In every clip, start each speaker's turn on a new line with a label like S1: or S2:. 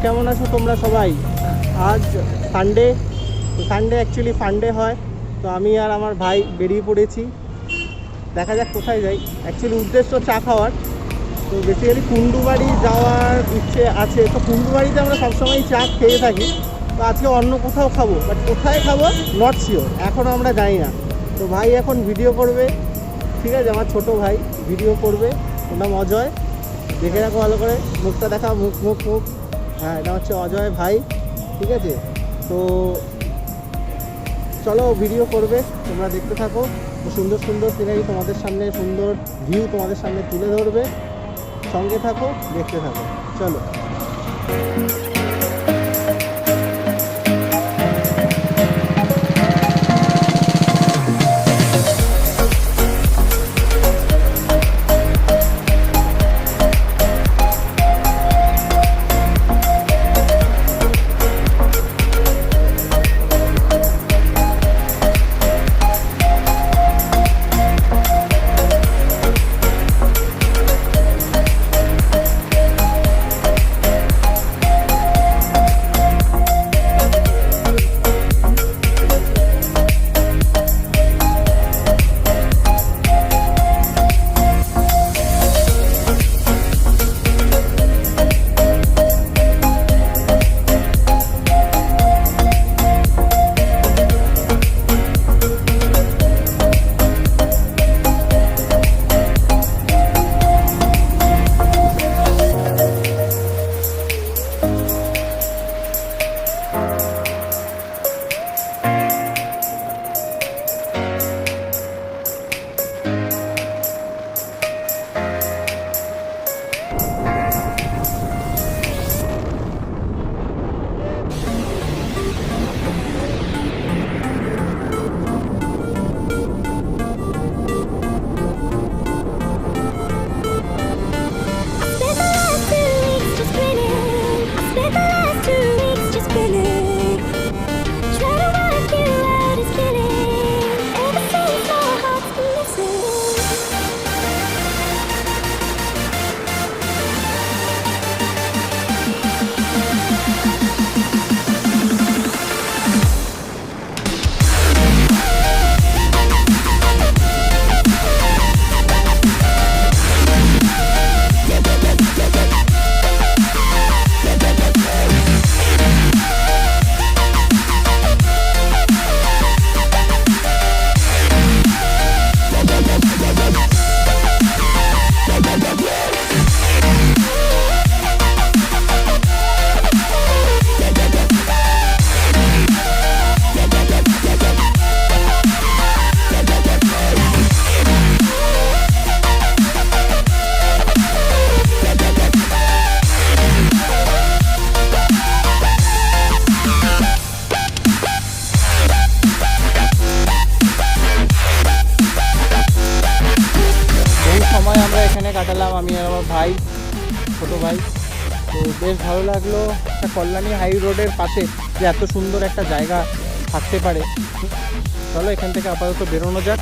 S1: কেমন আছো তোমরা সবাই? আজ সানডে, সানডে অ্যাকচুয়ালি ফান্ডে হয়। তো আমি আর আমার ভাই বেরিয়ে পড়েছি, দেখা যাক কোথায় যাই। অ্যাকচুয়ালি উদ্দেশ্য চা খাওয়ার। তো বেসিক্যালি কুন্ডুবাড়ি যাওয়ার ইচ্ছে আছে। তো কুন্ডুবাড়িতে আমরা সবসময় চা খেয়ে থাকি, তো আজকে অন্য কোথাও খাবো, বাট কোথায় খাবো নট শিওর, এখনও আমরা জানি না। তো ভাই এখন ভিডিও করবে, ঠিক আছে, আমার ছোট ভাই ভিডিও করবে। ওর নাম অজয়, দেখে রাখো ভালো করে, মুখটা দেখা, মুখ মুখ মুখ। হ্যাঁ, এটা হচ্ছে অজয় ভাই, ঠিক আছে। তো চলো ভিডিও করবে, তোমরা দেখতে থাকো। সুন্দর সুন্দর সিনারি তোমাদের সামনে, সুন্দর ভিউ তোমাদের সামনে তুলে ধরবে। সঙ্গে থাকো, দেখতে থাকো, চলো। কাটালাম আমি আর আমার ভাই, ছোটো ভাই। তো বেশ ভালো লাগলো। একটা কল্যাণী হাই রোডের পাশে যে এত সুন্দর একটা জায়গা থাকতে পারে। চলো এখান থেকে আপাতত বেরোনো যাক।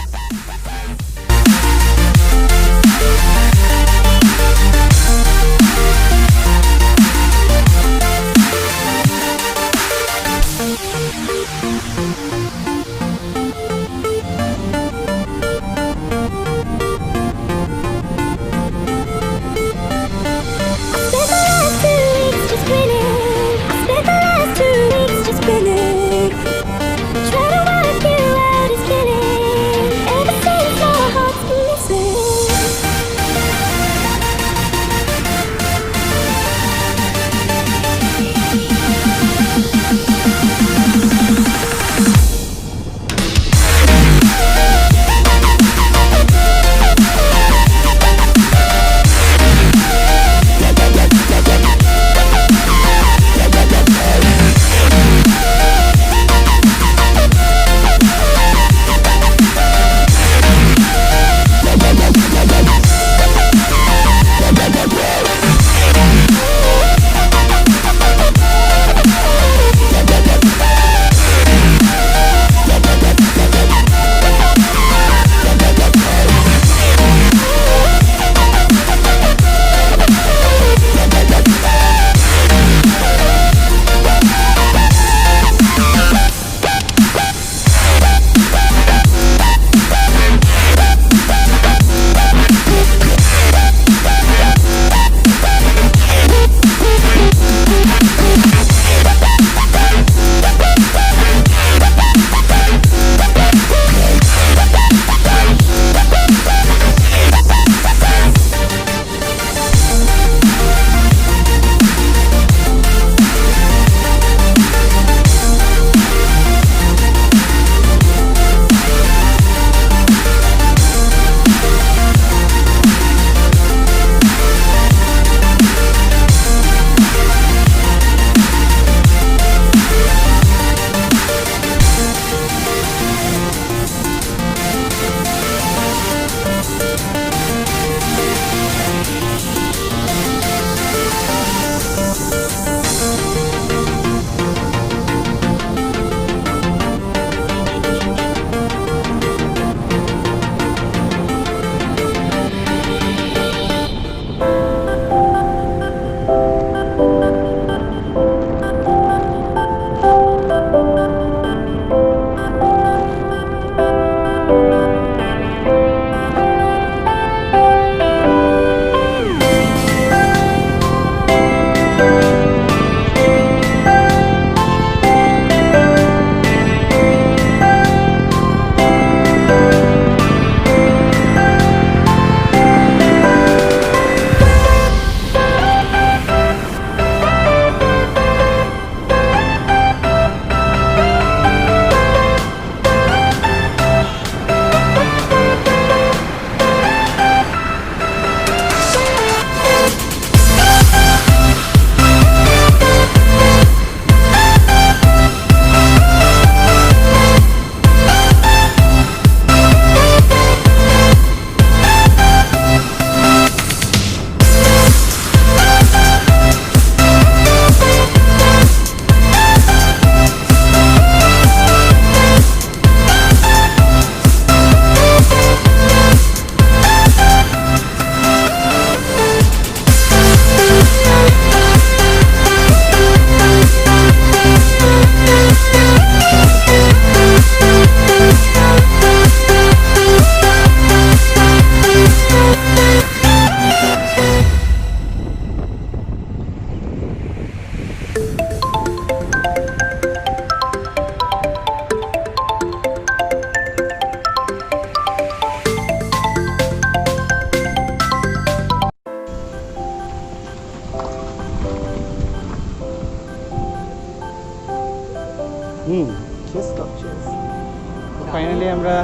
S1: আমরা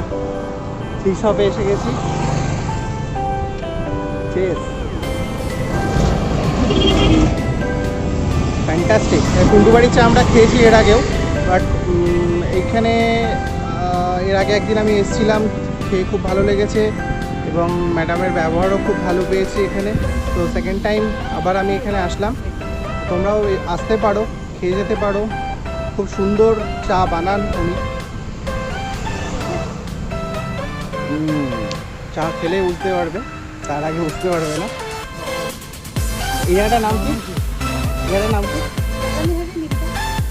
S1: টি শপে এসে গেছি। ফ্যান্টাস্টিক। কুন্ডুবাড়ির চা আমরা খেয়েছি এর আগেও, বাট এইখানে এর আগে একদিন আমি এসেছিলাম, খেয়ে খুব ভালো লেগেছে এবং ম্যাডামের ব্যবহারও খুব ভালো পেয়েছি এখানে। তো সেকেন্ড টাইম আবার আমি এখানে আসলাম। তোমরাও আসতে পারো, খেয়ে যেতে পারো, খুব সুন্দর চা বানান উনি। চা খেলে বুঝতে পারবে, তার আগে বুঝতে পারবে না। এরিয়াটার নাম কি? এরিয়াটার নাম কি?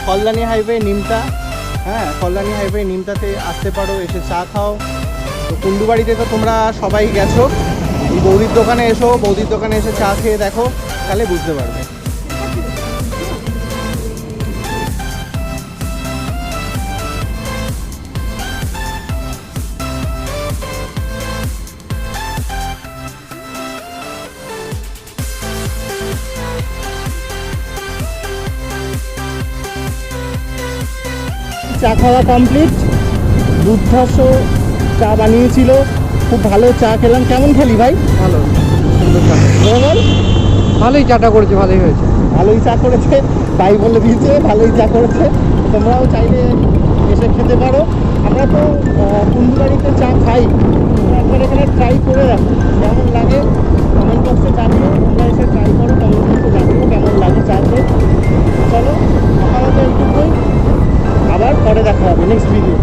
S1: কল্যাণী হাইওয়ে নিমতা। হ্যাঁ, কল্যাণী হাইওয়ে নিমতাতে আসতে পারো, এসে চা খাও। তো কুন্ডুবাড়িতে তো তোমরা সবাই গেছো, এই বৌদির দোকানে এসো, বৌদির দোকানে এসে চা খেয়ে দেখো, তাহলে বুঝতে পারবে। চা খাওয়া কমপ্লিট। দুর্ধর্ষ চা বানিয়েছিল, খুব ভালো চা খেলাম। কেমন খেলি ভাই?
S2: ভালো, সুন্দর চা।
S1: বল।
S2: ভালোই চাটা করেছে, ভালোই হয়েছে।
S1: ভালোই চা করেছে, ভাই বলে দিয়েছে ভালোই চা করেছে। তোমরাও চাইলে এসে খেতে পারো। আমরা তো কুন্ডুবাড়িতে চা খাই, একবার এখানে ট্রাই করে রাখো, কেমন লাগে কমেন্ট বক্সে জানিও। তোমরা এসে ট্রাই করো, কমেন্ট বক্সে জানিও কেমন লাগে চা খেয়ে। চলো আপাতত এইটুকুই, আবার পরে দেখা হবে নেক্সট ভিডিও।